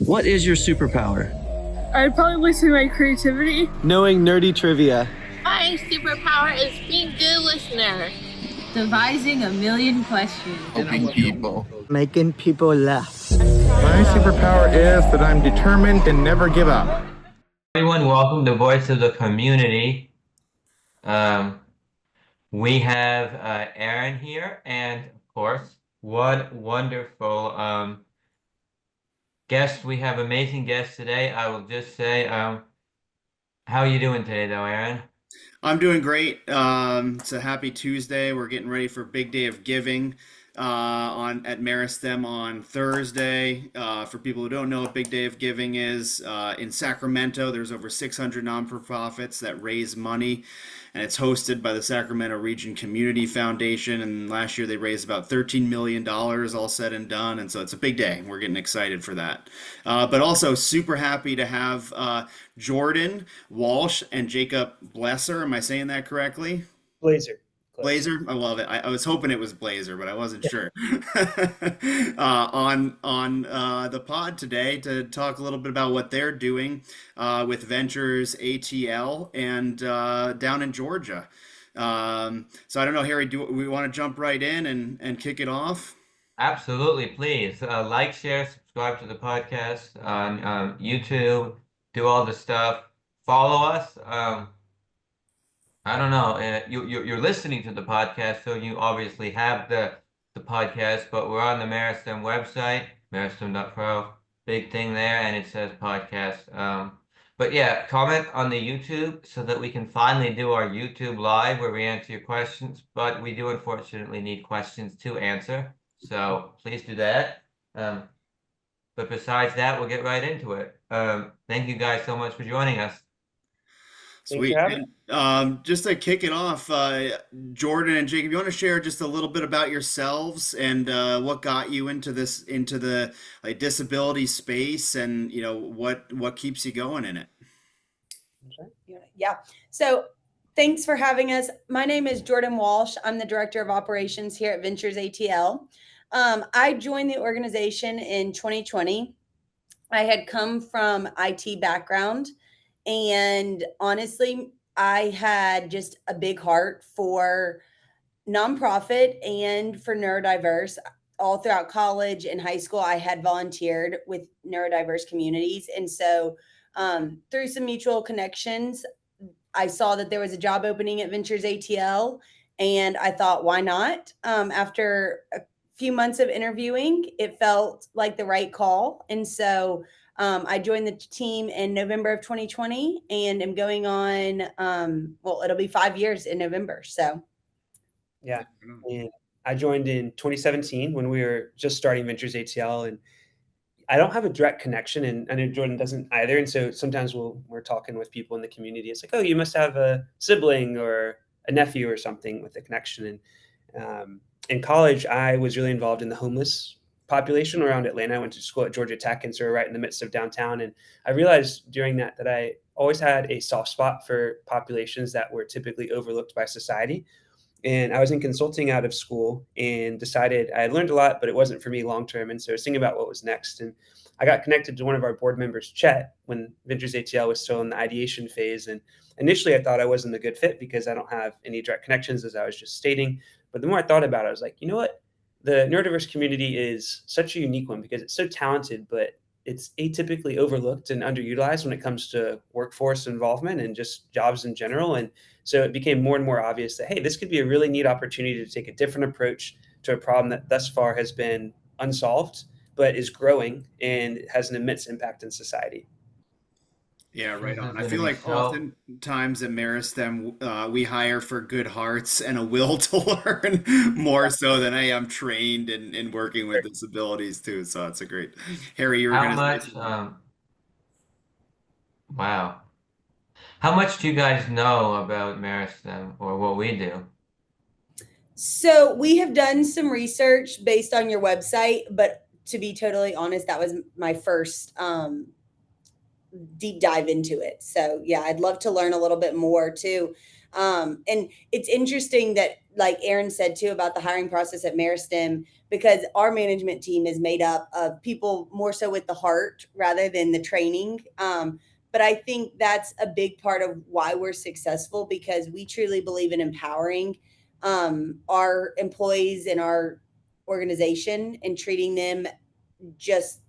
What is your superpower? I'd probably say my creativity. Knowing nerdy trivia. My superpower is being a good listener. Devising a million questions. Helping people. Making people laugh. My superpower is that I'm determined and never give up. Everyone, welcome to Voice of the Community. We have Erin here, and of course, what wonderful guests. We have amazing guests today. I will just say, how are you doing today, though, Erin? I'm doing great. It's a happy Tuesday. We're getting ready for Big Day of Giving on at Meristem on Thursday. For people who don't know what Big Day of Giving is, in Sacramento, there's over 600 non-profits that raise money, and it's hosted by the Sacramento Region Community Foundation. And last year they raised about $13 million, all said and done. And so it's a big day. We're getting excited for that. But also super happy to have Jordan Walsh and Jacob Blesser. Am I saying that correctly? Blazer. Blazer, I love it. I was hoping it was Blazer, but I wasn't sure. On the pod today to talk a little bit about what they're doing with Ventures ATL and down in Georgia. So I don't know, Harry, do we want to jump right in and kick it off? Absolutely, please. Like, share, subscribe to the podcast on YouTube, do all the stuff. Follow us. I don't know. You're listening to the podcast, so you obviously have the podcast, but we're on the Meristem website, meristem.pro, big thing there, and it says podcast. But yeah, comment on the YouTube so that we can finally do our YouTube live where we answer your questions, but we do unfortunately need questions to answer, so please do that. But besides that, we'll get right into it. Thank you guys so much for joining us. Sweet. And, just to kick it off, Jordan and Jacob, you want to share just a little bit about yourselves and what got you into the disability space, and what keeps you going in it? Yeah. So thanks for having us. My name is Jordan Walsh. I'm the Director of Operations here at Ventures ATL. I joined the organization in 2020. I had come from IT background. And honestly, I had just a big heart for nonprofit and for neurodiverse. All throughout college and high school, I had volunteered with neurodiverse communities. And so through some mutual connections, I saw that there was a job opening at Ventures ATL. And I thought, why not? After a few months of interviewing, it felt like the right call. And so I joined the team in November of 2020 and am going on, it'll be 5 years in November. So. Yeah. And I joined in 2017 when we were just starting Ventures ATL, and I don't have a direct connection, and I know Jordan doesn't either. And so sometimes we're talking with people in the community. It's like, oh, you must have a sibling or a nephew or something with a connection. And in college, I was really involved in the homeless population around Atlanta. I went to school at Georgia Tech, and so we're right in the midst of downtown. And I realized during that I always had a soft spot for populations that were typically overlooked by society. And I was in consulting out of school and decided I had learned a lot, but it wasn't for me long-term. And so I was thinking about what was next. And I got connected to one of our board members, Chet, when Ventures ATL was still in the ideation phase. And initially I thought I wasn't a good fit because I don't have any direct connections, as I was just stating. But the more I thought about it, I was like, you know what? The neurodiverse community is such a unique one because it's so talented, but it's atypically overlooked and underutilized when it comes to workforce involvement and just jobs in general. And so it became more and more obvious that, hey, this could be a really neat opportunity to take a different approach to a problem that thus far has been unsolved, but is growing and has an immense impact in society. Yeah, right on. I feel like oftentimes at Meristem, we hire for good hearts and a will to learn more so than, hey, I'm trained in working with disabilities too. So it's a great. Harry, you were going to say wow. How much do you guys know about Meristem or what we do? So we have done some research based on your website, but to be totally honest, that was my first deep dive into it. So yeah, I'd love to learn a little bit more too. And it's interesting that like Erin said too about the hiring process at Meristem, because our management team is made up of people more so with the heart rather than the training. But I think that's a big part of why we're successful, because we truly believe in empowering our employees in our organization and treating them just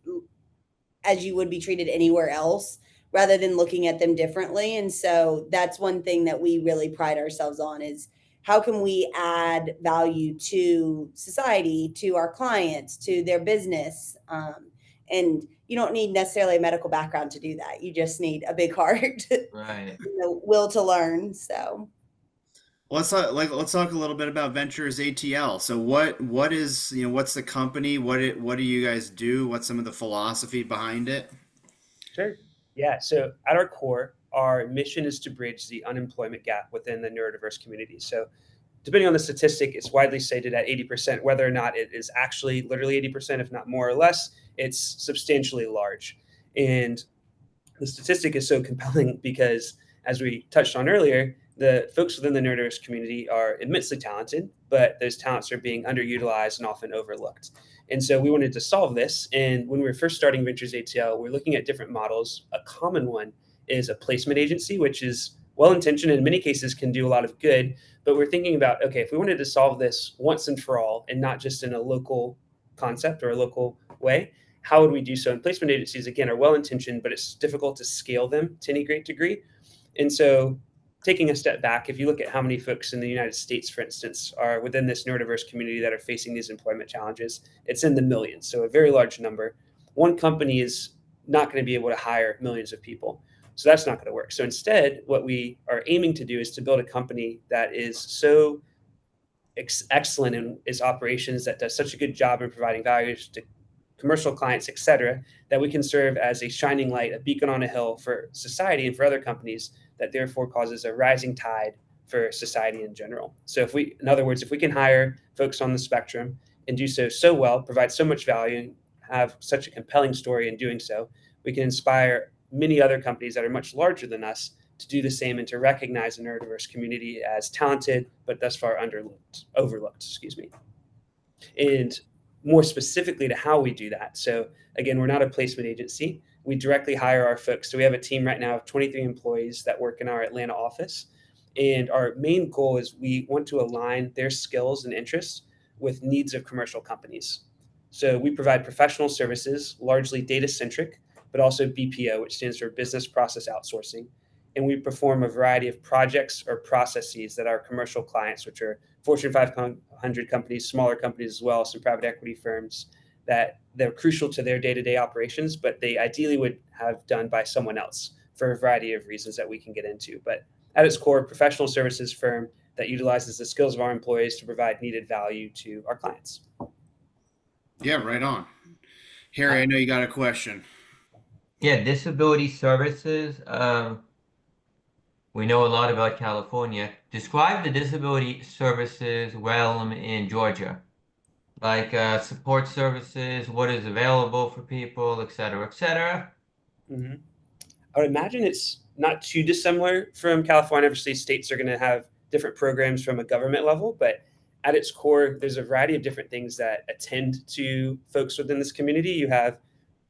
as you would be treated anywhere else, rather than looking at them differently. And so that's one thing that we really pride ourselves on, is how can we add value to society, to our clients, to their business. And you don't need necessarily a medical background to do that. You just need a big heart, Right. will to learn. So Let's talk a little bit about Ventures ATL. So what is, what's the company? What do you guys do? What's some of the philosophy behind it? Sure. Yeah. So at our core, our mission is to bridge the unemployment gap within the neurodiverse community. So depending on the statistic, it's widely stated at 80%. Whether or not it is actually literally 80%, if not more or less, it's substantially large. And the statistic is so compelling because, as we touched on earlier, the folks within the neurodiverse community are immensely talented, but those talents are being underutilized and often overlooked. And so we wanted to solve this. And when we were first starting Ventures ATL, we're looking at different models. A common one is a placement agency, which is well-intentioned and in many cases can do a lot of good. But we're thinking about, okay, if we wanted to solve this once and for all and not just in a local concept or a local way, how would we do so? And placement agencies, again, are well-intentioned, but it's difficult to scale them to any great degree. And so taking a step back, if you look at how many folks in the United States, for instance, are within this neurodiverse community that are facing these employment challenges, it's in the millions. So a very large number. One company is not going to be able to hire millions of people. So that's not going to work. So instead, what we are aiming to do is to build a company that is so excellent in its operations, that does such a good job in providing value to commercial clients, et cetera, that we can serve as a shining light, a beacon on a hill for society and for other companies, that therefore causes a rising tide for society in general. So if we, in other words, if we can hire folks on the spectrum and do so well, provide so much value, and have such a compelling story in doing so, we can inspire many other companies that are much larger than us to do the same and to recognize the neurodiverse community as talented, but thus far overlooked, And more specifically to how we do that. So again, we're not a placement agency. We directly hire our folks. So we have a team right now of 23 employees that work in our Atlanta office. And our main goal is we want to align their skills and interests with needs of commercial companies. So we provide professional services, largely data-centric, but also BPO, which stands for business process outsourcing. And we perform a variety of projects or processes that our commercial clients, which are Fortune 500 companies, smaller companies as well, some private equity firms, that they're crucial to their day-to-day operations, but they ideally would have done by someone else for a variety of reasons that we can get into. But at its core, professional services firm that utilizes the skills of our employees to provide needed value to our clients. Yeah, right on. Harry, I know you got a question. Yeah, disability services. We know a lot about California. Describe the disability services realm in Georgia, like support services, what is available for people, et cetera, et cetera. Mm-hmm. I would imagine it's not too dissimilar from California. Obviously, states are going to have different programs from a government level, but at its core, there's a variety of different things that attend to folks within this community. You have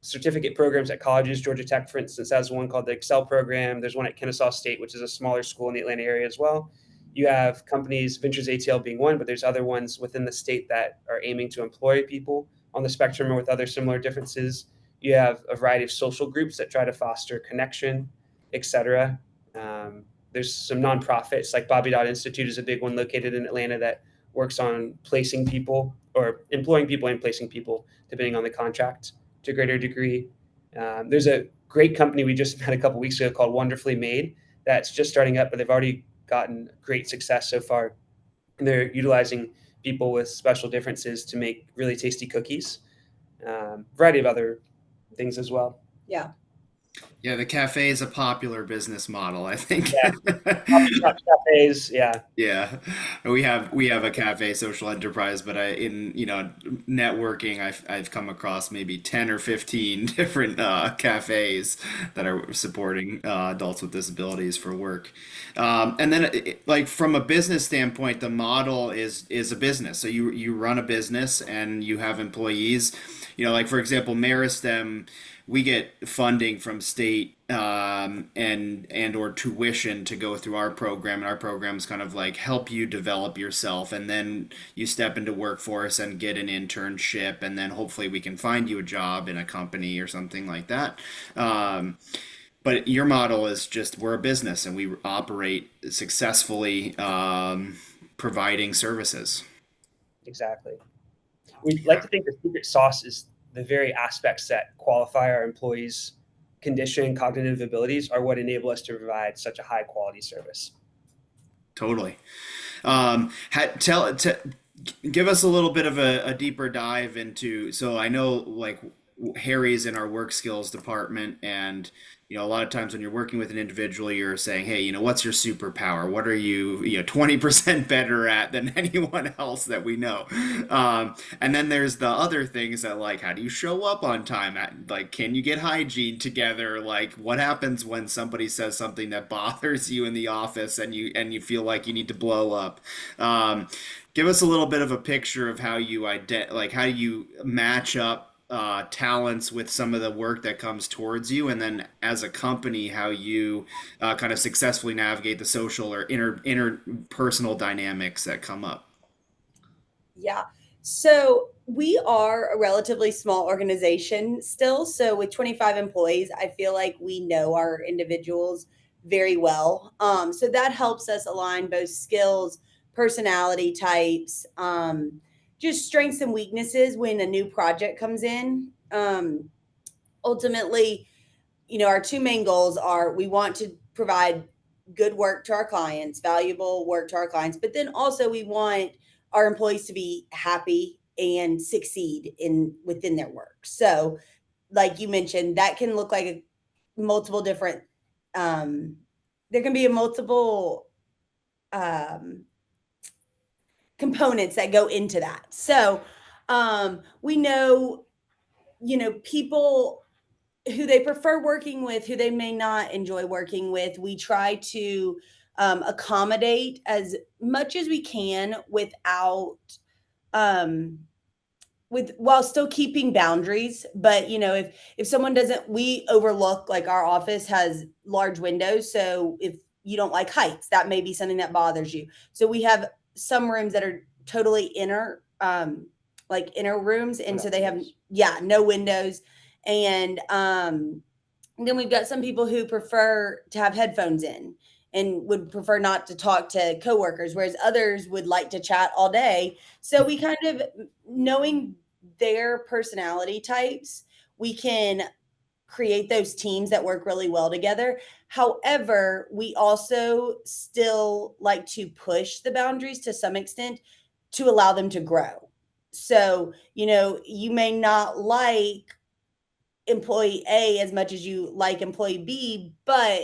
certificate programs at colleges. Georgia Tech, for instance, has one called the Excel program. There's one at Kennesaw State, which is a smaller school in the Atlanta area as well. You have companies, Ventures ATL being one, but there's other ones within the state that are aiming to employ people on the spectrum or with other similar differences. You have a variety of social groups that try to foster connection, et cetera. There's some nonprofits, like Bobby Dodd Institute is a big one located in Atlanta that works on placing people or employing people and placing people, depending on the contract, to a greater degree. There's a great company we just had a couple weeks ago called Wonderfully Made that's just starting up, but they've already gotten great success so far. And they're utilizing people with special differences to make really tasty cookies. Variety of other things as well. Yeah. Yeah, the cafe is a popular business model, I think. Yeah, coffee shops, cafes. Yeah, Yeah, we have a cafe social enterprise, but in networking, I've come across maybe 10 or 15 different cafes that are supporting adults with disabilities for work. And then like from a business standpoint, the model is a business. So you run a business and you have employees. Like for example, Meristem, we get funding from state and or tuition to go through our program, and our programs kind of like help you develop yourself, and then you step into workforce and get an internship, and then hopefully we can find you a job in a company or something like that. But your model is just we're a business and we operate successfully, providing services. exactly. We like to think the secret sauce is the very aspects that qualify our employees' condition and cognitive abilities are what enable us to provide such a high quality service. Totally. Give us a little bit of a deeper dive into. So I know like Harry's in our work skills department, and a lot of times when you're working with an individual, you're saying, hey, what's your superpower? What are you 20% better at than anyone else that we know? And then there's the other things that like, how do you show up on time? Like, can you get hygiene together? Like, what happens when somebody says something that bothers you in the office and you feel like you need to blow up? Give us a little bit of a picture of how you like how you match up talents with some of the work that comes towards you, and then as a company, how you kind of successfully navigate the social or interpersonal dynamics that come up. Yeah. So we are a relatively small organization still. So with 25 employees, I feel like we know our individuals very well. So that helps us align both skills, personality types, just strengths and weaknesses when a new project comes in. Ultimately, our two main goals are we want to provide good work to our clients, valuable work to our clients, but then also we want our employees to be happy and succeed within their work. So, like you mentioned, that can look like multiple different. There can be a multiple um, components that go into that. So, we know, people who they prefer working with, who they may not enjoy working with. We try to accommodate as much as we can without while still keeping boundaries. But if someone doesn't, we overlook, like our office has large windows, so if you don't like heights, that may be something that bothers you. So we have some rooms that are totally like inner rooms, and so they have no windows. And then we've got some people who prefer to have headphones in and would prefer not to talk to coworkers, whereas others would like to chat all day. So we kind of, knowing their personality types, we can create those teams that work really well together. However, we also still like to push the boundaries to some extent to allow them to grow. So, you may not like employee A as much as you like employee B, but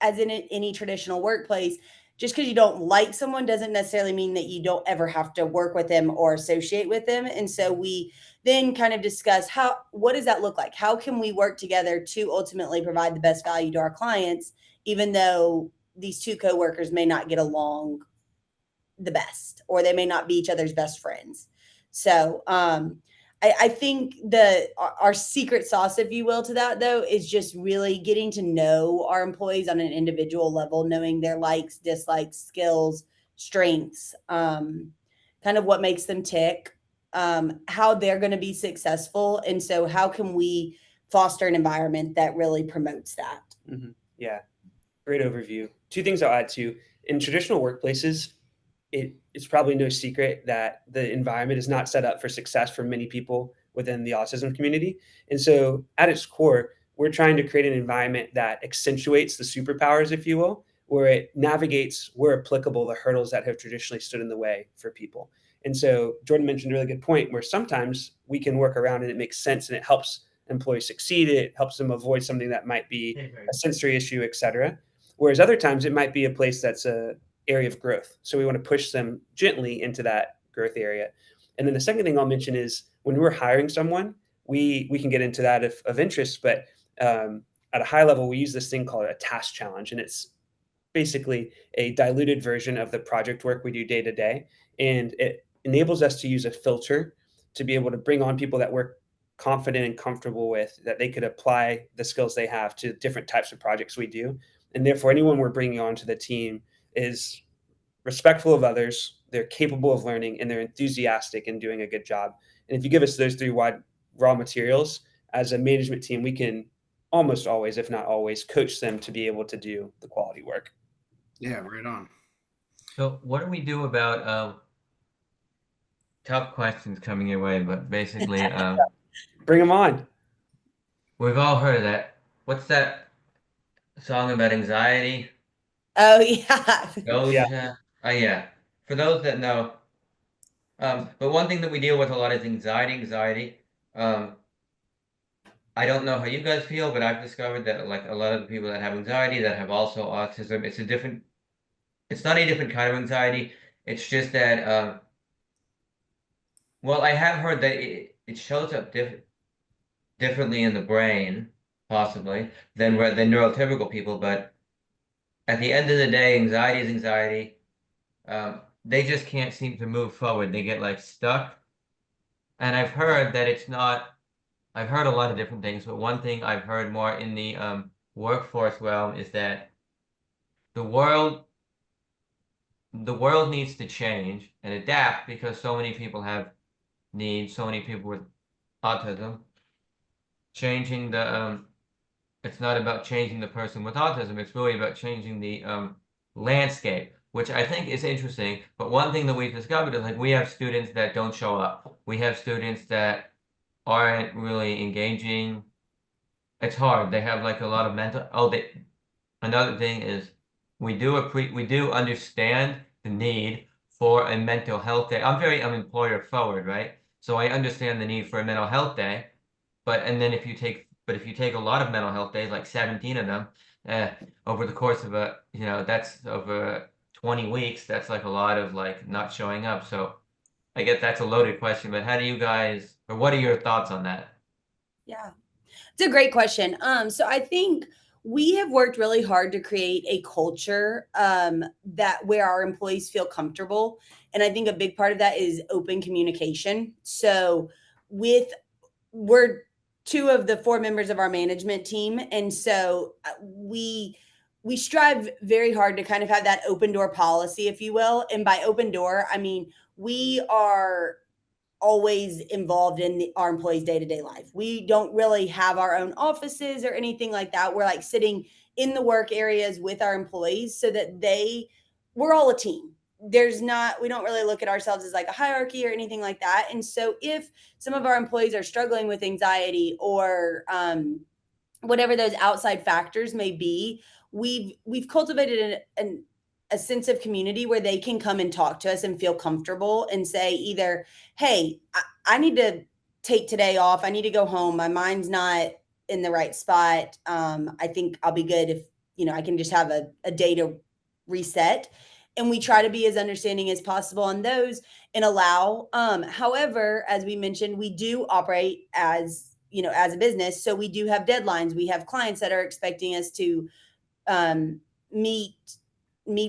as in any traditional workplace, just because you don't like someone doesn't necessarily mean that you don't ever have to work with them or associate with them. And so we then kind of discuss what does that look like? How can we work together to ultimately provide the best value to our clients, even though these two coworkers may not get along the best, or they may not be each other's best friends. So I think our secret sauce, if you will, to that though, is just really getting to know our employees on an individual level, knowing their likes, dislikes, skills, strengths, kind of what makes them tick, how they're going to be successful. And so how can we foster an environment that really promotes that? Mm-hmm. Yeah, great overview. Two things I'll add to. In traditional workplaces, it's probably no secret that the environment is not set up for success for many people within the autism community. And so at its core, we're trying to create an environment that accentuates the superpowers, if you will, where it navigates, where applicable, the hurdles that have traditionally stood in the way for people. And so Jordan mentioned a really good point where sometimes we can work around and it makes sense and it helps employees succeed. It helps them avoid something that might be a sensory issue, et cetera. Whereas other times it might be a place that's a area of growth. So we want to push them gently into that growth area. And then the second thing I'll mention is when we're hiring someone, we can get into that of interest, but at a high level, we use this thing called a task challenge, and it's basically a diluted version of the project work we do day to day. And it enables us to use a filter to be able to bring on people that we're confident and comfortable with, that they could apply the skills they have to different types of projects we do. And therefore, anyone we're bringing onto the team is respectful of others, they're capable of learning, and they're enthusiastic and doing a good job. And if you give us those three wide raw materials, as a management team, we can almost always, if not always, coach them to be able to do the quality work. Yeah, right on. So what do we do about tough questions coming your way? But basically, Bring them on. we've all heard of that. What's that song about anxiety? Oh, yeah. Doja. Oh yeah. For those that know, but one thing that we deal with a lot is anxiety. I don't know how you guys feel, but I've discovered that like a lot of the people that have anxiety that have also autism, it's not a different kind of anxiety. It's just that, well, I have heard that it shows up differently in the brain, possibly, than neurotypical people. But at the end of the day, anxiety is anxiety. They just can't seem to move forward. They get like stuck. And I've heard that it's not. I've heard a lot of different things, but one thing I've heard more in the workforce realm is that the world needs to change and adapt because so many people have needs, so many people with autism. Changing the it's not about changing the person with autism, it's really about changing the landscape, which I think is interesting. But one thing that we've discovered is like we have students that don't show up. We have students that aren't really engaging. It's hard. They have like a lot of mental. Another thing is we do understand the need for a mental health day. I'm employer forward, right? So I understand the need for a mental health day. But if you take a lot of mental health days, like 17 of them, over the course of that's over 20 weeks, that's like a lot of like not showing up. So I guess that's a loaded question, but how do you guys, or what are your thoughts on that? Yeah, it's a great question. So I think we have worked really hard to create a culture that where our employees feel comfortable. And I think a big part of that is open communication. So we're two of the four members of our management team. And so we strive very hard to kind of have that open door policy, if you will. And by open door, I mean, we are always involved in our employees' day-to-day life. We don't really have our own offices or anything like that. We're like sitting in the work areas with our employees so that we're all a team. We don't really look at ourselves as like a hierarchy or anything like that. And so if some of our employees are struggling with anxiety or whatever those outside factors may be, we've cultivated a sense of community where they can come and talk to us and feel comfortable and say either, hey, I need to take today off. I need to go home. My mind's not in the right spot. I think I'll be good if, I can just have a day to reset. And we try to be as understanding as possible on those and allow. However, as we mentioned, we do operate as a business. So we do have deadlines. We have clients that are expecting us to meet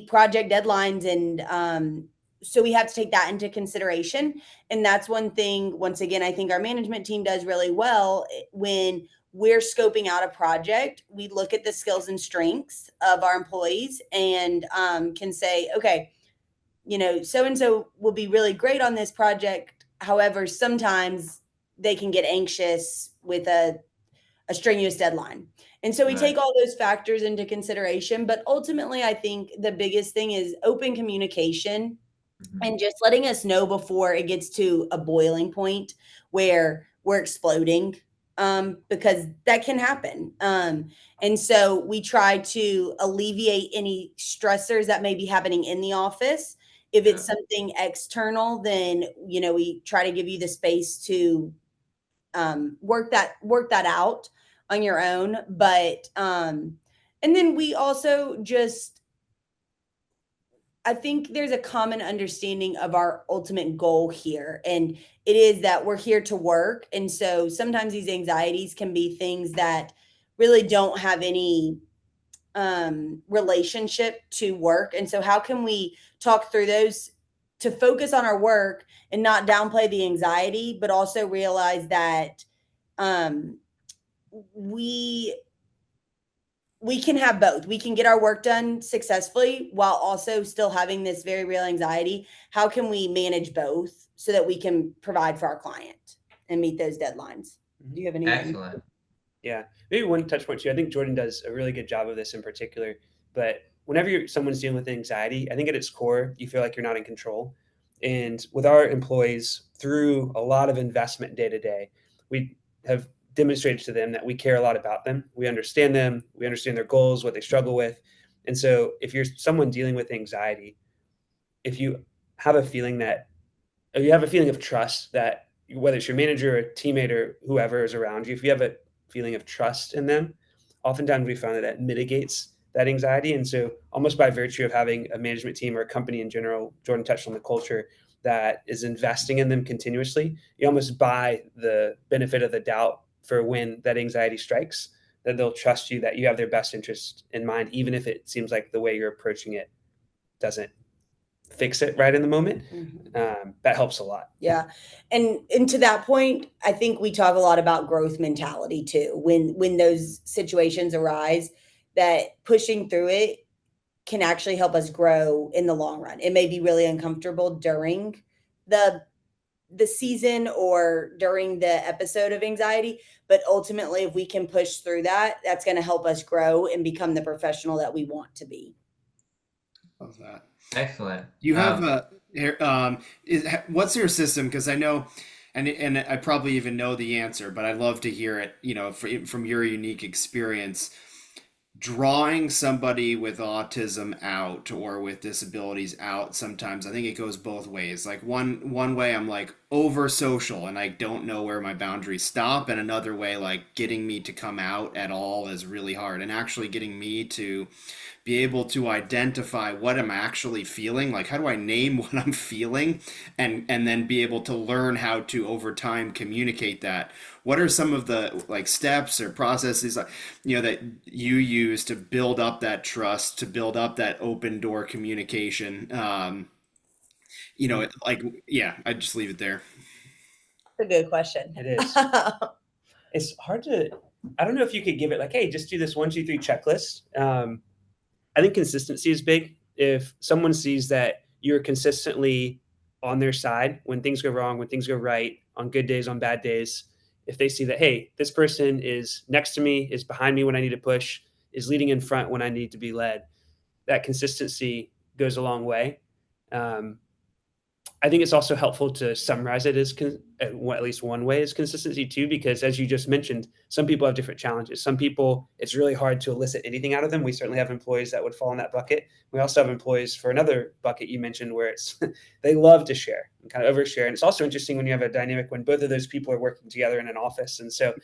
project deadlines. And so we have to take that into consideration. And that's one thing, once again, I think our management team does really well when we're scoping out a project. We look at the skills and strengths of our employees and can say, okay, so-and-so will be really great on this project. However, sometimes they can get anxious with a strenuous deadline. And so we take all those factors into consideration. But ultimately, I think the biggest thing is open communication and just letting us know before it gets to a boiling point where we're exploding, because that can happen. And so we try to alleviate any stressors that may be happening in the office. If it's something external, then, we try to give you the space to work that out on your own. But and then we also just, I think there's a common understanding of our ultimate goal here, and it is that we're here to work. And so sometimes these anxieties can be things that really don't have any relationship to work. And so how can we talk through those to focus on our work and not downplay the anxiety, but also realize that we can have both. We can get our work done successfully while also still having this very real anxiety. How can we manage both so that we can provide for our client and meet those deadlines? Do you have any? Excellent. Yeah, maybe one touch point too. I think Jordan does a really good job of this in particular. But whenever someone's dealing with anxiety, I think at its core, you feel like you're not in control. And with our employees, through a lot of investment day to day, we have demonstrated to them that we care a lot about them. We understand them. We understand their goals, what they struggle with. And so if you're someone dealing with anxiety, if you have a feeling that you have a feeling of trust that whether it's your manager or teammate or whoever is around you, if you have a feeling of trust in them, oftentimes we found that that mitigates that anxiety. And so almost by virtue of having a management team or a company in general, Jordan touched on the culture that is investing in them continuously, you almost buy the benefit of the doubt for when that anxiety strikes, that they'll trust you, that you have their best interest in mind, even if it seems like the way you're approaching it doesn't fix it right in the moment. That helps a lot. Yeah. And to that point, I think we talk a lot about growth mentality too. When those situations arise, that pushing through it can actually help us grow in the long run. It may be really uncomfortable during the season or during the episode of anxiety, but ultimately if we can push through that, that's going to help us grow and become the professional that we want to be. Love that. Excellent. You have what's your system? Because I know, and I probably even know the answer, but I'd love to hear it. You know, from your unique experience, drawing somebody with autism out or with disabilities out. Sometimes I think it goes both ways. Like one way, I'm like over social, and I don't know where my boundaries stop, and another way, like getting me to come out at all is really hard, and actually getting me to be able to identify what I'm actually feeling. Like, how do I name what I'm feeling, and then be able to learn how to over time communicate that? What are some of the like steps or processes that you use to build up that trust, to build up that open door communication? I just leave it there. It's a good question. It is. It's hard to, I don't know if you could give it like, hey, just do this 1, 2, 3 checklist. I think consistency is big. If someone sees that you're consistently on their side when things go wrong, when things go right, on good days, on bad days, if they see that, hey, this person is next to me, is behind me when I need to push, is leading in front when I need to be led, that consistency goes a long way. I think it's also helpful to summarize it as at least one way is consistency too, because as you just mentioned, some people have different challenges. Some people, it's really hard to elicit anything out of them. We certainly have employees that would fall in that bucket. We also have employees for another bucket you mentioned where it's they love to share and kind of overshare. And it's also interesting when you have a dynamic when both of those people are working together in an office. And so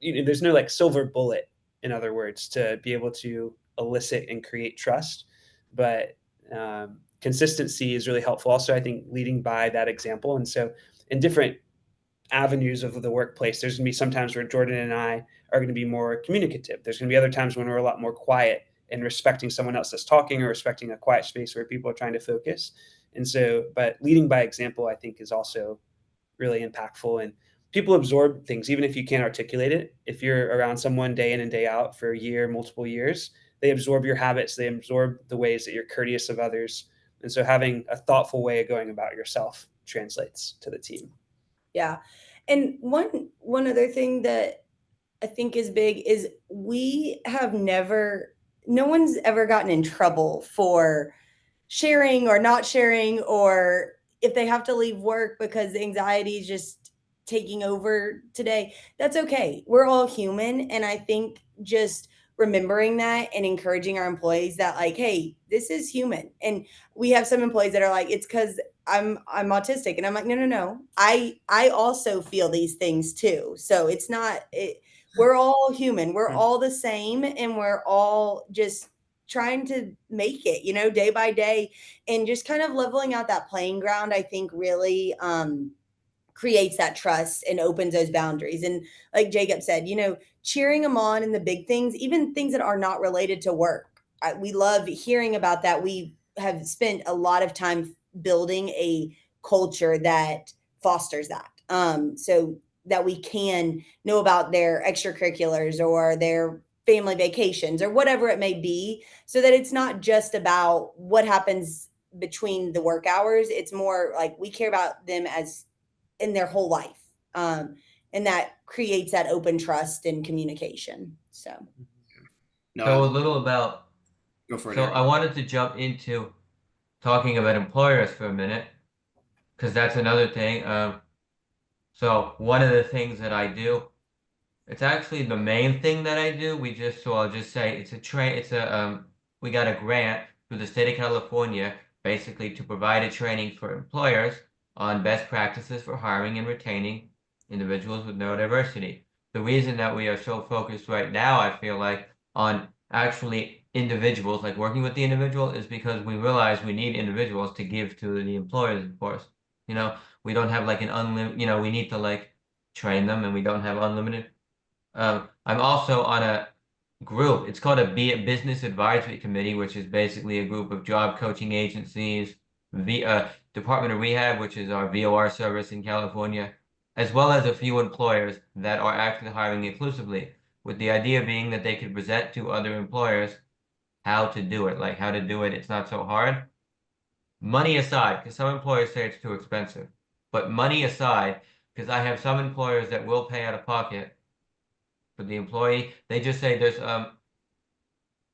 there's no like silver bullet, in other words, to be able to elicit and create trust. But consistency is really helpful. Also, I think leading by that example. And so in different avenues of the workplace, there's going to be some times where Jordan and I are going to be more communicative. There's going to be other times when we're a lot more quiet and respecting someone else that's talking or respecting a quiet space where people are trying to focus. And so, but leading by example, I think is also really impactful. And people absorb things, even if you can't articulate it. If you're around someone day in and day out for a year, multiple years, they absorb your habits. They absorb the ways that you're courteous of others. And so having a thoughtful way of going about yourself translates to the team. Yeah. And one other thing that I think is big is no one's ever gotten in trouble for sharing or not sharing, or if they have to leave work because anxiety is just taking over today, that's okay. We're all human. And I think just remembering that and encouraging our employees that like, hey, this is human. And we have some employees that are like, it's because I'm autistic, and I'm like, no. I also feel these things too. So it's not we're all human. We're all the same, and we're all just trying to make it, day by day, and just kind of leveling out that playing ground, I think really creates that trust and opens those boundaries. And like Jacob said, cheering them on in the big things, even things that are not related to work. We love hearing about that. We have spent a lot of time building a culture that fosters that. So that we can know about their extracurriculars or their family vacations or whatever it may be, so that it's not just about what happens between the work hours. It's more like we care about them as in their whole life. And that creates that open trust and communication. So So a little about, Go for it. so Eric. I wanted to jump into talking about employers for a minute, because that's another thing. So one of the things that I do, it's actually the main thing that I do. I'll just say we got a grant through the state of California, basically to provide a training for employers on best practices for hiring and retaining individuals with neurodiversity. The reason that we are so focused right now, I feel like, on actually individuals, like working with the individual, is because we realize we need individuals to give to the employers, of course. We don't have like an unlimited, we need to like train them, and we don't have unlimited. I'm also on a group. It's called a Business Advisory Committee, which is basically a group of job coaching agencies, the Department of Rehab, which is our VOR service in California, as well as a few employers that are actually hiring inclusively, with the idea being that they could present to other employers how to do it, like how to do it. It's not so hard. Money aside, because some employers say it's too expensive, but money aside, because I have some employers that will pay out of pocket for the employee. They just say there's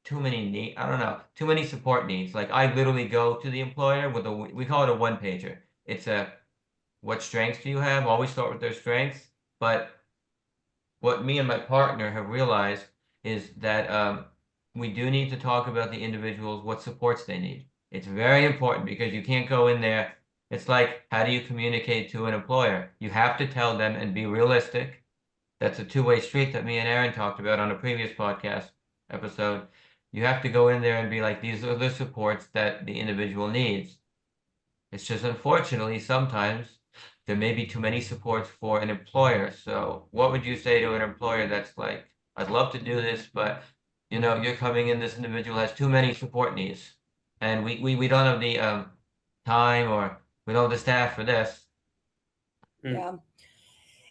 too many support needs. Like I literally go to the employer with we call it a one pager. It's what strengths do you have? Always start with their strengths. But what me and my partner have realized is that we do need to talk about the individuals, what supports they need. It's very important, because you can't go in there. It's like, how do you communicate to an employer? You have to tell them and be realistic. That's a two-way street that me and Erin talked about on a previous podcast episode. You have to go in there and be like, these are the supports that the individual needs. It's just, unfortunately, sometimes there may be too many supports for an employer. So what would you say to an employer that's like, I'd love to do this, but you're coming in, this individual has too many support needs, and we don't have the time, or we don't have the staff for this. Yeah,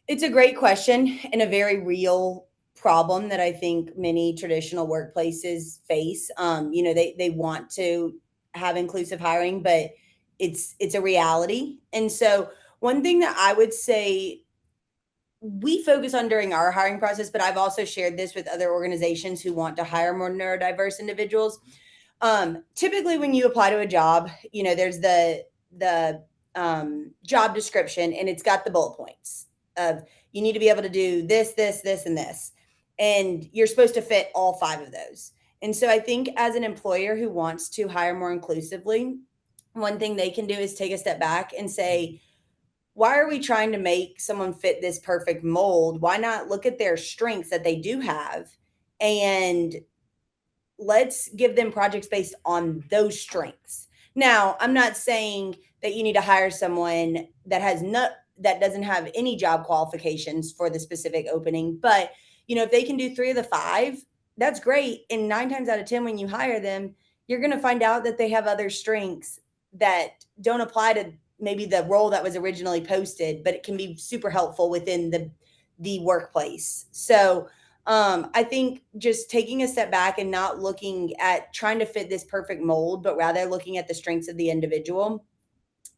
it's a great question and a very real problem that I think many traditional workplaces face. They want to have inclusive hiring, but it's a reality. And so one thing that I would say we focus on during our hiring process, but I've also shared this with other organizations who want to hire more neurodiverse individuals. Typically when you apply to a job, there's the job description, and it's got the bullet points of you need to be able to do this, this, this, and this. And you're supposed to fit all 5 of those. And so I think as an employer who wants to hire more inclusively, one thing they can do is take a step back and say, why are we trying to make someone fit this perfect mold? Why not look at their strengths that they do have, and let's give them projects based on those strengths. Now, I'm not saying that you need to hire someone that doesn't have any job qualifications for the specific opening, but if they can do 3 of the 5, that's great. And 9 times out of 10, when you hire them, you're going to find out that they have other strengths that don't apply to maybe the role that was originally posted, but it can be super helpful within the workplace. So I think just taking a step back and not looking at trying to fit this perfect mold, but rather looking at the strengths of the individual.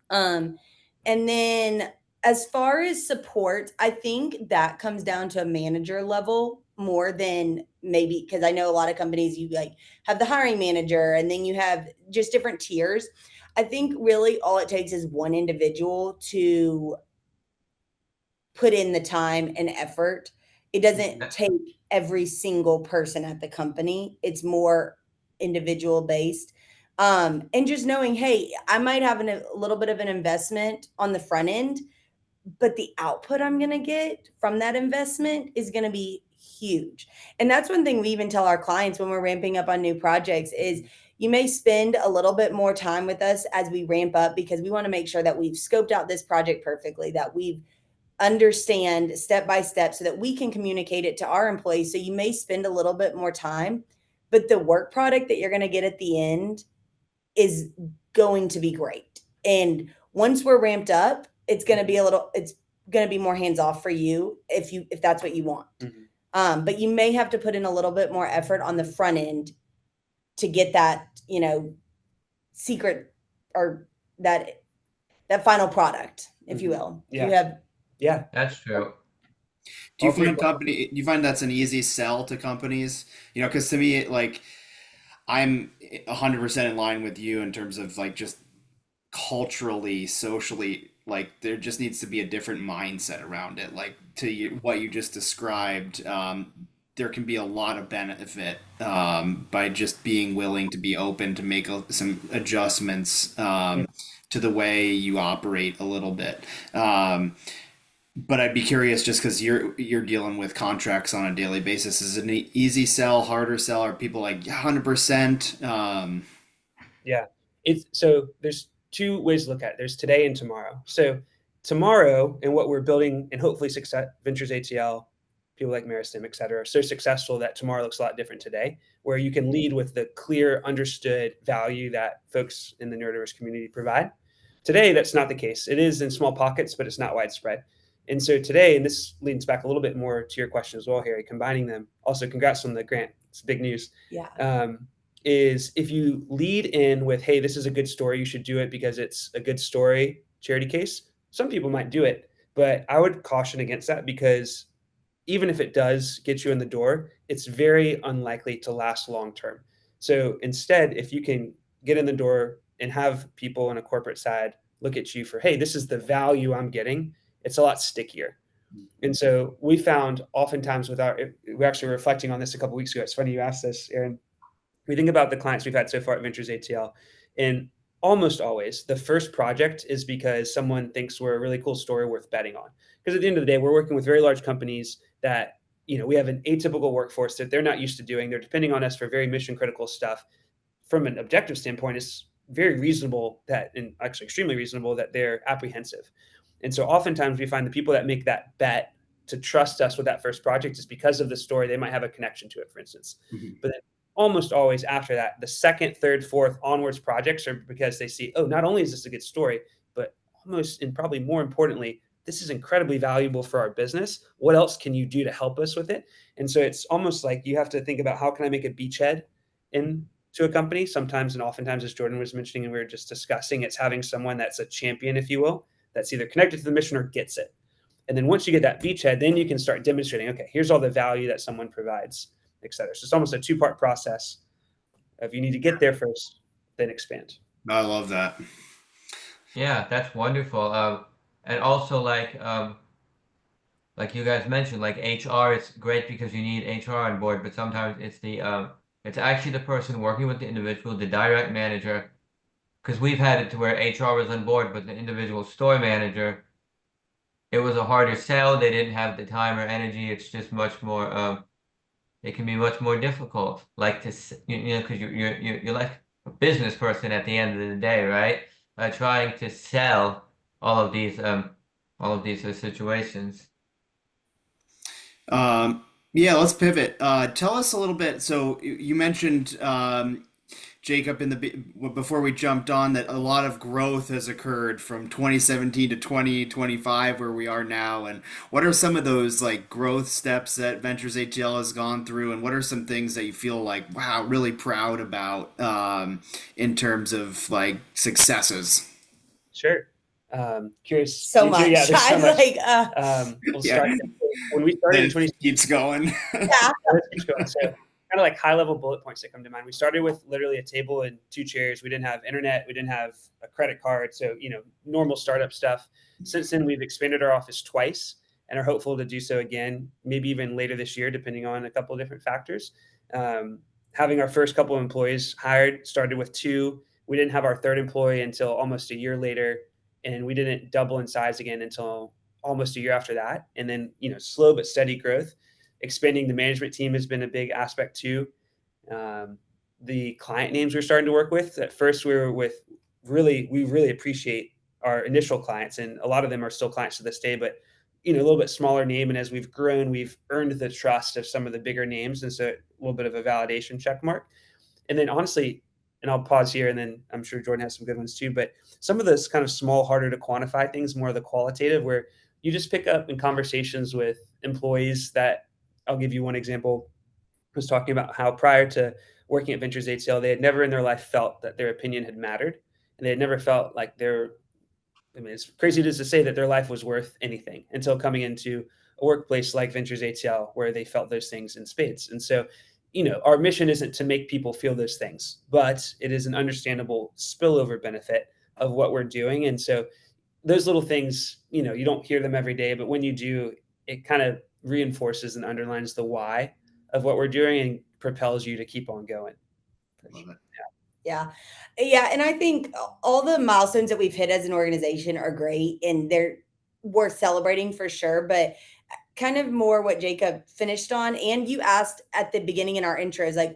And then as far as support, I think that comes down to a manager level more than maybe, because I know a lot of companies, you like have the hiring manager, and then you have just different tiers. I think really all it takes is one individual to put in the time and effort. It doesn't take every single person at the company. It's more individual based. And just knowing, hey, I might have a little bit of an investment on the front end, but the output I'm going to get from that investment is going to be huge. And that's one thing we even tell our clients when we're ramping up on new projects is you may spend a little bit more time with us as we ramp up, because we want to make sure that we've scoped out this project perfectly, that we've understand step by step so that we can communicate it to our employees. So you may spend a little bit more time, but the work product that you're going to get at the end is going to be great. And once we're ramped up, it's going to be more hands off for you if that's what you want. Mm-hmm. But you may have to put in a little bit more effort on the front end to get that, secret or that final product, if you will. Yeah. Yeah, That's true. Do you find that's an easy sell to companies? Because to me, like, I'm 100% in line with you in terms of like just culturally, socially, like there just needs to be a different mindset around it. Like what you just described, there can be a lot of benefit by just being willing to be open to make some adjustments to the way you operate a little bit. But I'd be curious, just because you're dealing with contracts on a daily basis, is it an easy sell, harder sell? Are people like 100%? Yeah. So there's two ways to look at it. There's today and tomorrow. So tomorrow, and what we're building, and hopefully success, Ventures ATL, people like Meristem, et cetera, are so successful that tomorrow looks a lot different today, where you can lead with the clear, understood value that folks in the neurodiverse community provide. Today, that's not the case. It is in small pockets, but it's not widespread. And so today, and this leans back a little bit more to your question as well, Harry, combining them. Also, congrats on the grant. It's big news. Yeah. Is if you lead in with, hey, this is a good story, you should do it because it's a good story, charity case. Some people might do it, but I would caution against that, because even if it does get you in the door, it's very unlikely to last long term. So instead, if you can get in the door and have people on a corporate side look at you for, hey, this is the value I'm getting, it's a lot stickier. And so we found oftentimes we're actually reflecting on this a couple of weeks ago. It's funny you asked this, Erin. We think about the clients we've had so far at Ventures ATL, and almost always the first project is because someone thinks we're a really cool story worth betting on. Because at the end of the day, we're working with very large companies that, we have an atypical workforce that they're not used to doing. They're depending on us for very mission critical stuff. From an objective standpoint, it's very reasonable and actually extremely reasonable that they're apprehensive. And so oftentimes we find the people that make that bet to trust us with that first project is because of the story. They might have a connection to it, for instance. Mm-hmm. But then almost always after that, the second, third, fourth onwards projects are because they see, oh, not only is this a good story, but almost, and probably more importantly, this is incredibly valuable for our business. What else can you do to help us with it? And so it's almost like you have to think about, how can I make a beachhead into a company? Sometimes, and oftentimes, as Jordan was mentioning, and we were just discussing, it's having someone that's a champion, if you will, that's either connected to the mission or gets it. And then once you get that beachhead, then you can start demonstrating, okay, here's all the value that someone provides, et cetera. So it's almost a two-part process of you need to get there first, then expand. I love that. Yeah, that's wonderful. And also like you guys mentioned, like HR is great because you need HR on board, but sometimes it's actually the person working with the individual, the direct manager, because we've had it to where HR was on board, but the individual store manager, it was a harder sell. They didn't have the time or energy. It's just much more, it can be much more difficult, like because you're like a business person at the end of the day, right? Trying to sell all of these situations. Yeah, let's pivot. Tell us a little bit. So you mentioned, Jacob, before we jumped on, that a lot of growth has occurred from 2017 to 2025, where we are now. And what are some of those like growth steps that Ventures ATL has gone through, and what are some things that you feel like, wow, really proud about in terms of like successes? Sure. Curious. So much. Yeah, there's so much. We'll Yeah. start. When we started in 2016, keeps going. Yeah. keeps going. So kind of like high level bullet points that come to mind. We started with literally a table and 2 chairs. We didn't have internet. We didn't have a credit card. So, normal startup stuff. Since then, we've expanded our office twice. and are hopeful to do so again, maybe even later this year, depending on a couple of different factors. Having our first couple of employees hired, started with 2. We didn't have our third employee until almost a year later, and we didn't double in size again until almost a year after that. And then, slow but steady growth. Expanding the management team has been a big aspect too. The client names we're starting to work with. At first, we were with we really appreciate our initial clients, and a lot of them are still clients to this day, but a little bit smaller name. And as we've grown, we've earned the trust of some of the bigger names, and so a little bit of a validation check mark. And then honestly, and I'll pause here, and then I'm sure Jordan has some good ones too, but some of those kind of small, harder to quantify things, more of the qualitative, where you just pick up in conversations with employees that, I'll give you one example, was talking about how prior to working at Ventures ATL, they had never in their life felt that their opinion had mattered. And they had never felt like it's crazy to say that their life was worth anything until coming into a workplace like Ventures ATL, where they felt those things in spades. And so, our mission isn't to make people feel those things, but it is an understandable spillover benefit of what we're doing. And so those little things, you don't hear them every day, but when you do, it kind of reinforces and underlines the why of what we're doing and propels you to keep on going. Love it. Yeah. And I think all the milestones that we've hit as an organization are great and they're worth celebrating for sure. But kind of more what Jacob finished on, and you asked at the beginning in our intro, is like,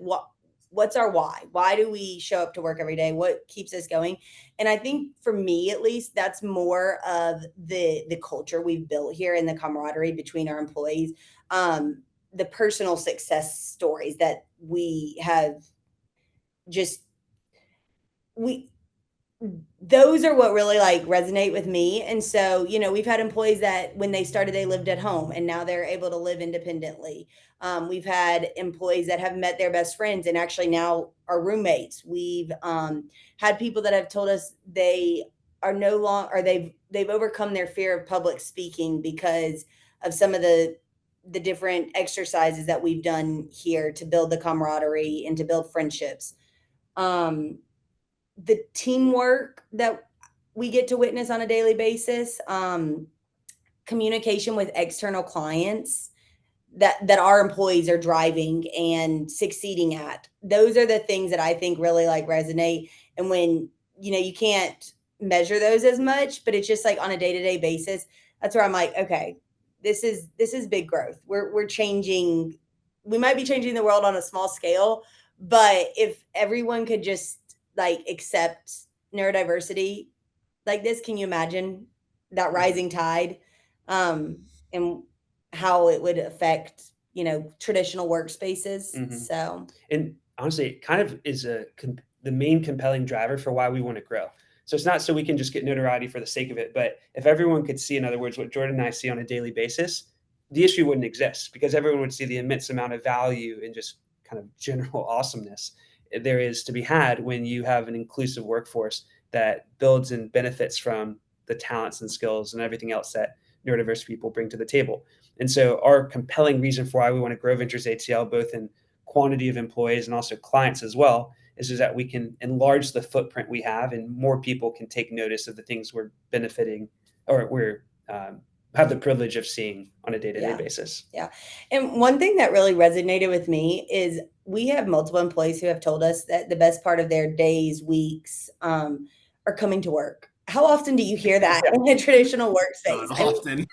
what's our why? Why do we show up to work every day? What keeps us going? And I think for me, at least, that's more of the culture we've built here and the camaraderie between our employees, the personal success stories that we have those are what really resonate with me. And so, we've had employees that when they started, they lived at home and now they're able to live independently. We've had employees that have met their best friends and actually now are roommates. We've had people that have told us they are no longer, or they've overcome their fear of public speaking because of some of the different exercises that we've done here to build the camaraderie and to build friendships. The teamwork that we get to witness on a daily basis, communication with external clients that our employees are driving and succeeding at. Those are the things that I think really resonate. And when, you can't measure those as much, but it's just on a day-to-day basis, that's where I'm like, okay, this is big growth. We're changing. We might be changing the world on a small scale, but if everyone could just accept neurodiversity like this, can you imagine that rising tide, and how it would affect, traditional workspaces? Mm-hmm. So, and honestly, it kind of is the main compelling driver for why we want to grow. So it's not so we can just get notoriety for the sake of it, but if everyone could see, in other words, what Jordan and I see on a daily basis, the issue wouldn't exist because everyone would see the immense amount of value and just kind of general awesomeness there is to be had when you have an inclusive workforce that builds and benefits from the talents and skills and everything else that neurodiverse people bring to the table. And so our compelling reason for why we want to grow Ventures ATL, both in quantity of employees and also clients as well, is that we can enlarge the footprint we have and more people can take notice of the things we're benefiting or we're have the privilege of seeing on a day-to-day basis. Yeah. And one thing that really resonated with me is we have multiple employees who have told us that the best part of their days, weeks, are coming to work. How often do you hear that in a traditional workspace? Not often.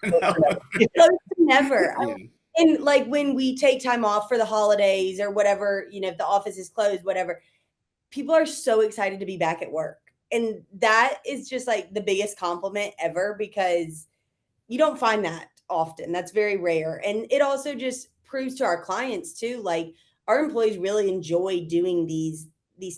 Never. Yeah. And when we take time off for the holidays or whatever, if the office is closed, whatever, people are so excited to be back at work. And that is just the biggest compliment ever, because you don't find that often. That's very rare. And it also just proves to our clients too, our employees really enjoy doing these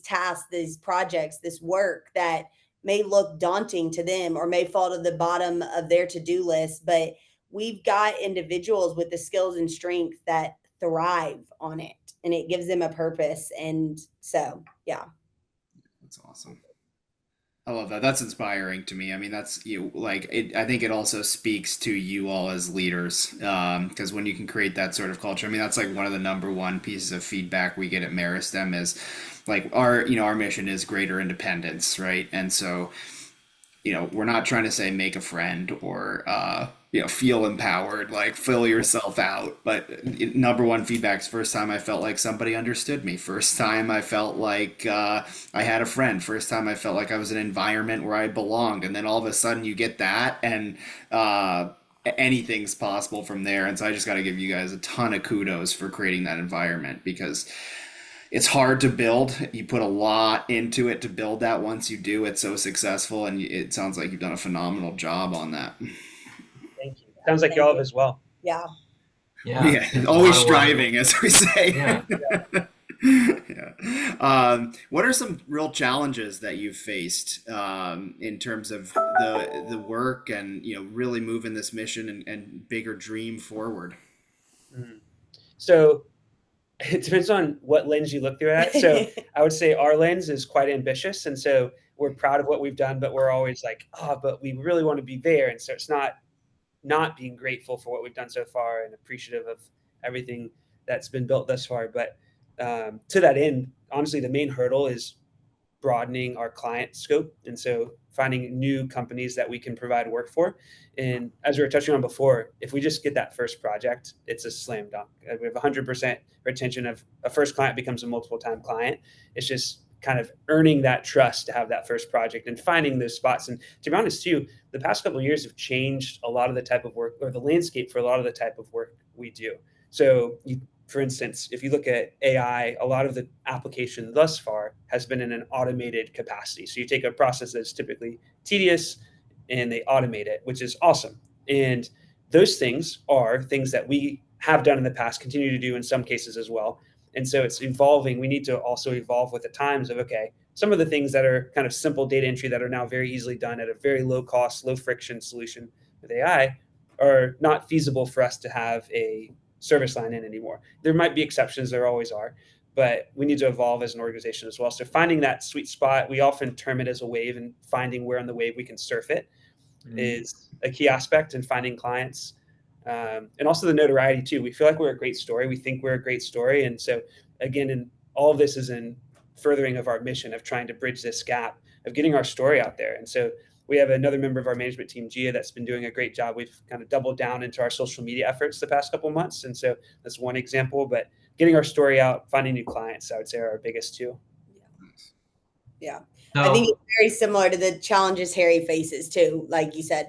tasks, these projects, this work that may look daunting to them or may fall to the bottom of their to-do list. But we've got individuals with the skills and strength that thrive on it, and it gives them a purpose. And so, yeah. That's awesome. I love that. That's inspiring to me. I mean, that's I think it also speaks to you all as leaders, because when you can create that sort of culture, I mean, that's one of the number one pieces of feedback we get at Meristem is our mission is greater independence, right? And so we're not trying to say make a friend or feel empowered, like fill yourself out. But number one feedback is first time I felt like somebody understood me. First time I felt like I had a friend. First time I felt like I was in an environment where I belonged. And then all of a sudden you get that, and anything's possible from there. And so I just got to give you guys a ton of kudos for creating that environment, because it's hard to build. You put a lot into it to build that. Once you do, it's so successful, and it sounds like you've done a phenomenal job on that. Thank you. Sounds like y'all have as well. Yeah. Yeah, always striving, as we say. Yeah. Yeah. What are some real challenges that you've faced in terms of the work and really moving this mission and bigger dream forward? So it depends on what lens you look through at. So I would say our lens is quite ambitious, and so we're proud of what we've done, but we're always like, oh, but we really want to be there. And so it's not being grateful for what we've done so far and appreciative of everything that's been built thus far. But to that end, honestly, the main hurdle is broadening our client scope. And so finding new companies that we can provide work for. And as we were touching on before, if we just get that first project, it's a slam dunk. We have 100% retention of a first client becomes a multiple time client. It's just kind of earning that trust to have that first project and finding those spots. And to be honest too, the past couple of years have changed a lot of the type of work, or the landscape for a lot of the type of work we do. So for instance, if you look at AI, a lot of the application thus far has been in an automated capacity. So you take a process that's typically tedious and they automate it, which is awesome. And those things are things that we have done in the past, continue to do in some cases as well. And so it's evolving. We need to also evolve with the times of, okay, some of the things that are kind of simple data entry that are now very easily done at a very low cost, low friction solution with AI are not feasible for us to have a service line in anymore. There might be exceptions, there always are, but we need to evolve as an organization as well. So finding that sweet spot, we often term it as a wave, and finding where on the wave we can surf it is a key aspect in finding clients. And also the notoriety too. We feel like we're a great story. We think we're a great story. And so again, in all of this is in furthering of our mission of trying to bridge this gap of getting our story out there. And so we have another member of our management team, Gia, that's been doing a great job. We've kind of doubled down into our social media efforts the past couple of months. And so that's one example, but getting our story out, finding new clients, I would say are our biggest two. Yeah. So, I think it's very similar to the challenges Harry faces too. Like you said,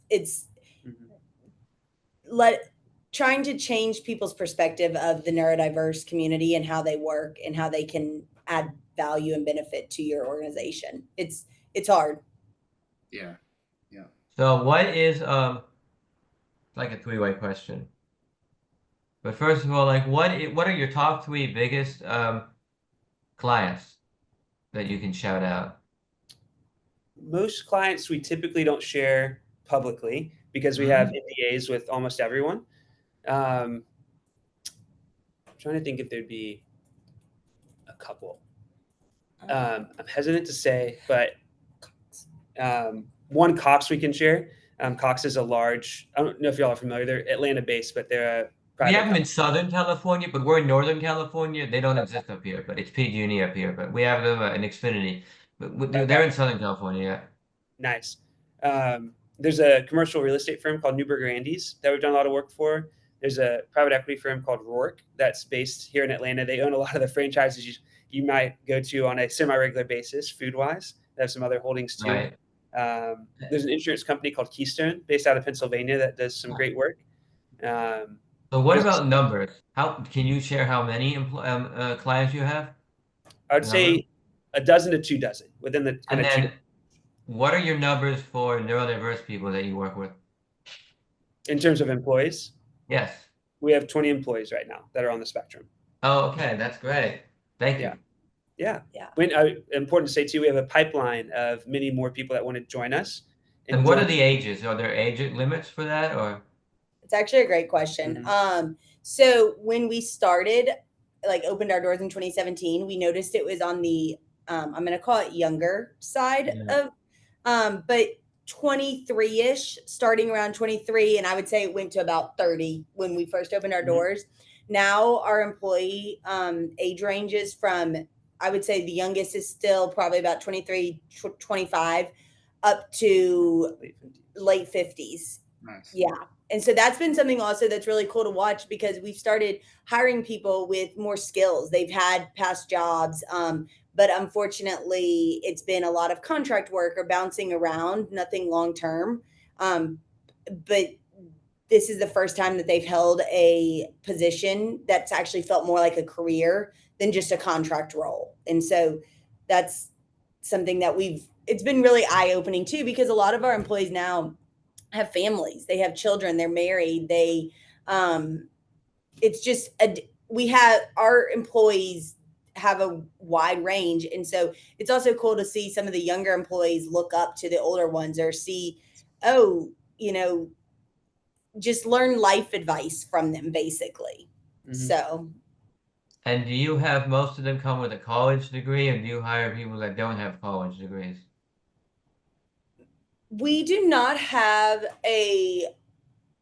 it's trying to change people's perspective of the neurodiverse community and how they work and how they can add value and benefit to your organization. It's hard. Yeah. So what is like a three-way question. But first of all, like what are your top three biggest clients that you can shout out? Most clients we typically don't share publicly because we have NDAs with almost everyone. I'm trying to think if there'd be a couple. I'm hesitant to say, but one, Cox we can share. Cox is a large, I don't know if y'all are familiar, they're Atlanta based, but they're a private We have them company. in Southern California, but we're in Northern California. They don't exist up here, but it's PG&E up here. But we have them in Xfinity. But they're in Southern California. Yeah. Nice. There's a commercial real estate firm called Newberger Andes that we've done a lot of work for. There's a private equity firm called Rourke that's based here in Atlanta. They own a lot of the franchises you might go to on a semi-regular basis, food-wise. They have some other holdings too. Right. There's an insurance company called Keystone based out of Pennsylvania that does some great work. So what about numbers? How can you share how many clients you have? I would say a dozen to 2 dozen within the And kind of then what are your numbers for neurodiverse people that you work with? in terms of employees. Yes. We have 20 employees right now that are on the spectrum. Oh, okay. That's great. Thank you. Yeah. Important to say too, we have a pipeline of many more people that want to join us. And what are the ages? Are there age limits for that, or? It's actually a great question. So when we started, like opened our doors in 2017, we noticed it was on the, I'm going to call it younger side of, but 23-ish, starting around 23. And I would say it went to about 30 when we first opened our doors. Now our employee age ranges from, I would say the youngest is still probably about 23, 25. up to Late 50s. late 50s. Nice. Yeah. And so that's been something also that's really cool to watch, because we've started hiring people with more skills. They've had past jobs, but unfortunately, it's been a lot of contract work or bouncing around, nothing long term. But this is the first time that they've held a position that's actually felt more like a career than just a contract role. And so that's something that it's been really eye opening too, because a lot of our employees now have families, they have children, they're married, it's just we have our employees have a wide range, and so it's also cool to see some of the younger employees look up to the older ones, or see, oh, just learn life advice from them, basically. So And do you have most of them come with a college degree, and do you hire people that don't have college degrees? we don't have a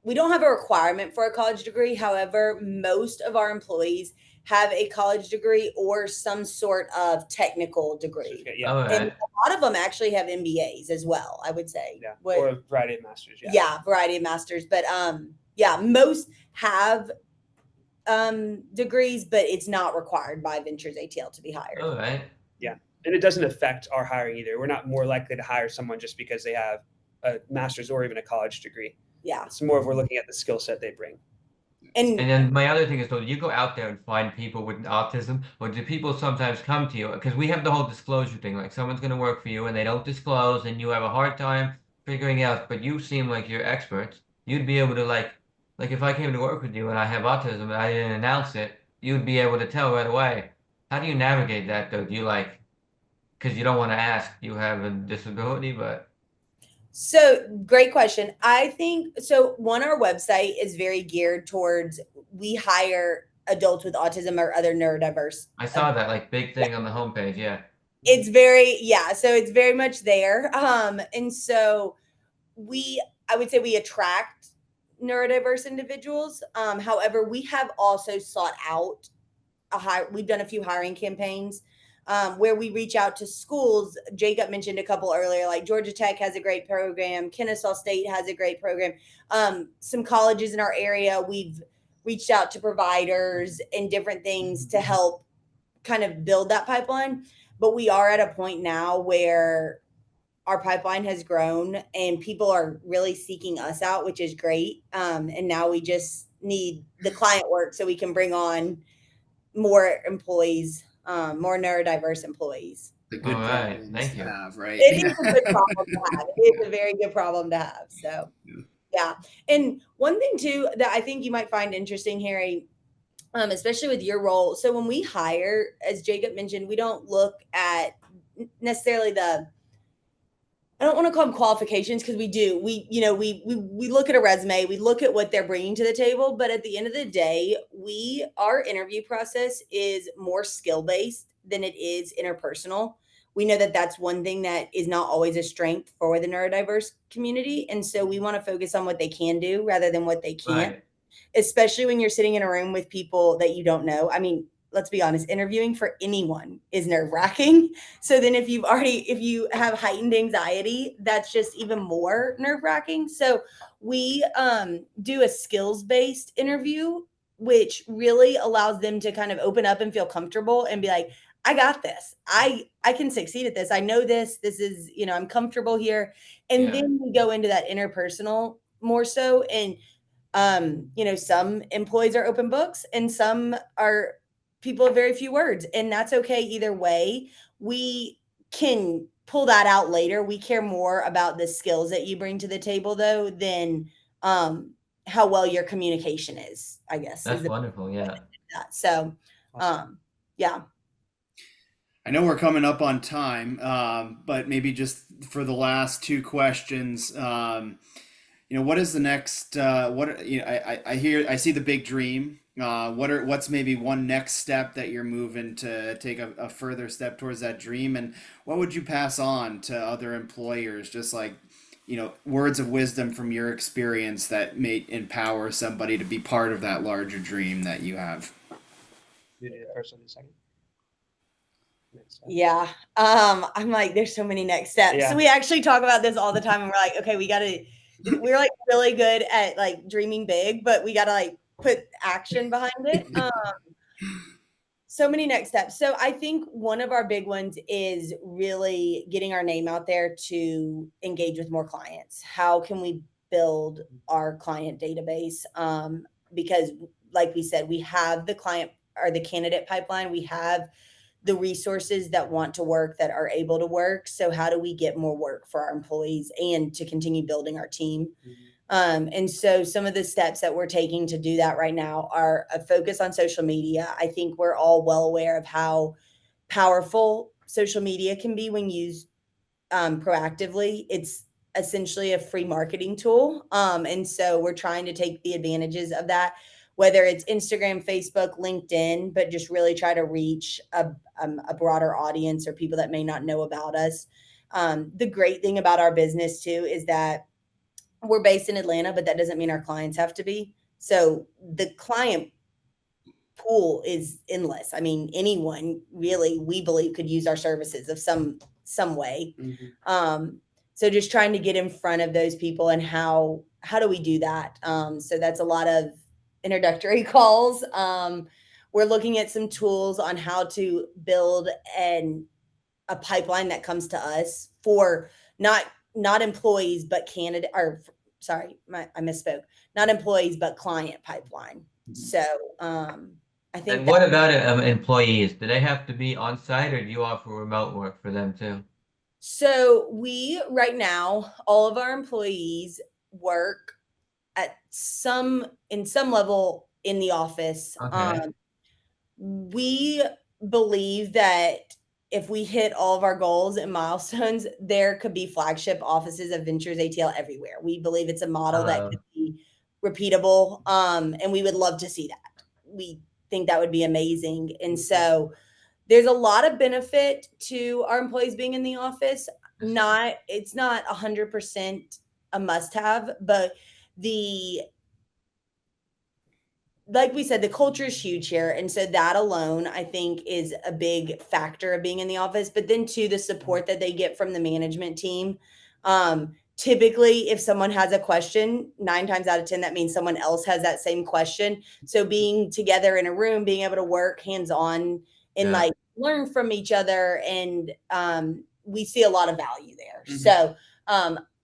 requirement for a college degree. However, most of our employees have a college degree or some sort of technical degree. Yeah. All And right. a lot of them actually have MBAs as well, I would say. Yeah. Or a variety of masters. Yeah. Yeah, variety of masters. But most have degrees, but it's not required by Ventures ATL to be hired. All right. Yeah. And it doesn't affect our hiring either. We're not more likely to hire someone just because they have a master's or even a college degree. Yeah. It's more of we're looking at the skill set they bring. And then my other thing is, though, do you go out there and find people with autism, or do people sometimes come to you? Because we have the whole disclosure thing, like someone's going to work for you and they don't disclose, and you have a hard time figuring out, but you seem like you're experts. You'd be able to, like if I came to work with you and I have autism and I didn't announce it, you'd be able to tell right away. How do you navigate that, though? Do you because you don't want to ask, you have a disability, but... So great question. I think so. Our website is very geared towards, we hire adults with autism or other neurodiverse. I saw that big thing on the homepage. Yeah. It's very, so it's very much there. And so I would say we attract neurodiverse individuals. However, we have also sought out we've done a few hiring campaigns where we reach out to schools. Jacob mentioned a couple earlier, like Georgia Tech has a great program. Kennesaw State has a great program. Some colleges in our area, we've reached out to providers and different things to help kind of build that pipeline. But we are at a point now where our pipeline has grown and people are really seeking us out, which is great. And now we just need the client work so we can bring on more employees, more neurodiverse employees. The good All right, problems thank to you. have, right? It is a good problem to have. It's a very good problem to have. So, yeah. And one thing too that I think you might find interesting, Harry, especially with your role. So when we hire, as Jacob mentioned, we don't look at necessarily I don't want to call them qualifications, because we do. We look at a resume, we look at what they're bringing to the table, but at the end of the day, our interview process is more skill-based than it is interpersonal. We know that that's one thing that is not always a strength for the neurodiverse community, and so we want to focus on what they can do rather than what they can't. Right. Especially when you're sitting in a room with people that you don't know. I mean, let's be honest, interviewing for anyone is nerve-wracking. So then if you have heightened anxiety, that's just even more nerve-wracking. So we do a skills-based interview, which really allows them to kind of open up and feel comfortable and be like, I got this. I can succeed at this. I know this. This is, I'm comfortable here. And then we go into that interpersonal more so. And some employees are open books and some are people of very few words, and that's okay either way. We can pull that out later. We care more about the skills that you bring to the table, though, than how well your communication is, I guess. That's wonderful. Yeah. So, yeah. I know we're coming up on time, but maybe just for the last two questions, what is the next? I see the big dream. What's maybe one next step that you're moving to take a further step towards that dream, and what would you pass on to other employers, just like, words of wisdom from your experience that may empower somebody to be part of that larger dream that you have? First one, second. Yeah. I'm like, there's so many next steps. Yeah. So we actually talk about this all the time, and we're like, okay, we're like really good at like dreaming big, but we gotta like put action behind it. So many next steps. So I think one of our big ones is really getting our name out there to engage with more clients. How can we build our client database? Because like we said, we have the client or the candidate pipeline. We have the resources that want to work, that are able to work. So how do we get more work for our employees and to continue building our team? And so some of the steps that we're taking to do that right now are a focus on social media. I think we're all well aware of how powerful social media can be when used proactively. It's essentially a free marketing tool. And so we're trying to take the advantages of that, whether it's Instagram, Facebook, LinkedIn, but just really try to reach a broader audience or people that may not know about us. The great thing about our business too is that we're based in Atlanta, but that doesn't mean our clients have to be. So the client pool is endless. I mean, anyone really, we believe, could use our services of some way. So just trying to get in front of those people, and how do we do that? So that's a lot of introductory calls. We're looking at some tools on how to build a pipeline that comes to us for not employees, but candidate, or sorry, I misspoke. Not employees, but client pipeline. So I think. And what about employees? Do they have to be on site, or do you offer remote work for them too? So we right now, all of our employees work at in some level in the office. Okay. We believe that if we hit all of our goals and milestones, there could be flagship offices of Ventures ATL everywhere. We believe it's a model that could be repeatable, and we would love to see that. We think that would be amazing. And so there's a lot of benefit to our employees being in the office. It's not 100% a must-have, but like we said, the culture is huge here. And so that alone, I think, is a big factor of being in the office. But then too, the support that they get from the management team. Typically, if someone has a question, 9 times out of 10, that means someone else has that same question. So being together in a room, being able to work hands-on and like learn from each other. And we see a lot of value there. So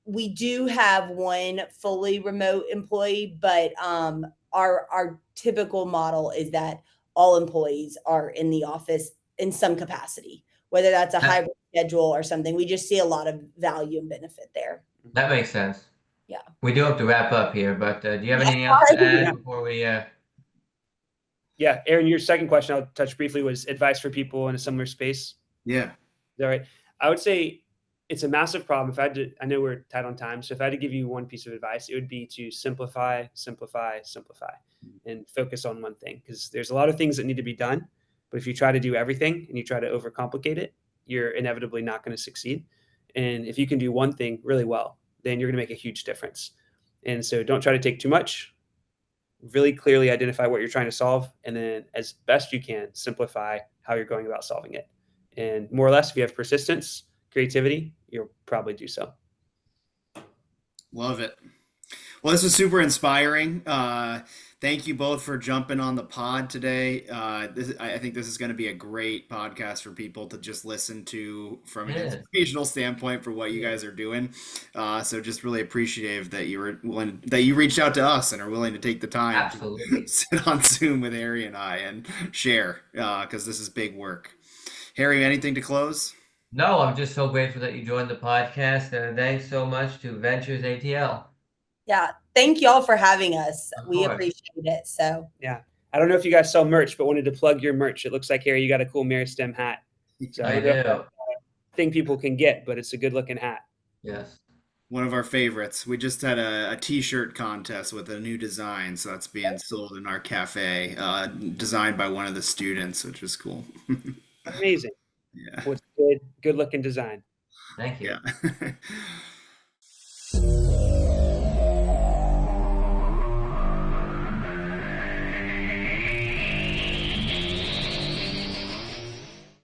we do have one fully remote employee, but our typical model is that all employees are in the office in some capacity, whether that's a hybrid schedule or something. We just see a lot of value and benefit there. That makes sense. Yeah. We do have to wrap up here, but do you have anything else to add before we? Yeah, Erin, your second question I'll touch briefly was advice for people in a similar space. Yeah. Is that right? I would say it's a massive problem. If I had to, I know we're tight on time, so if I had to give you one piece of advice, it would be to simplify, and focus on one thing. Because there's a lot of things that need to be done, but if you try to do everything and you try to overcomplicate it, you're inevitably not going to succeed. And if you can do one thing really well, then you're going to make a huge difference. And so don't try to take too much. Really clearly identify what you're trying to solve, and then as best you can, simplify how you're going about solving it. And more or less, if you have persistence, creativity, you'll probably do so. Love it. Well, this was super inspiring. Thank you both for jumping on the pod today. I think this is going to be a great podcast for people to just listen to from an educational standpoint for what you guys are doing. So just really appreciative that you reached out to us and are willing to take the time to sit on Zoom with Harry and I and share, because this is big work. Harry, anything to close? No, I'm just so grateful that you joined the podcast. Thanks so much to Ventures ATL. Yeah. Thank y'all for having us. We appreciate it. So yeah. I don't know if you guys sell merch, but wanted to plug your merch. It looks like, Harry, you got a cool Meristem hat. So I do. Thing people can get, but it's a good looking hat. Yes. One of our favorites. We just had a t-shirt contest with a new design, so that's being sold in our cafe, designed by one of the students, which is cool. Amazing. Yeah. What's good looking design. Thank you. Yeah.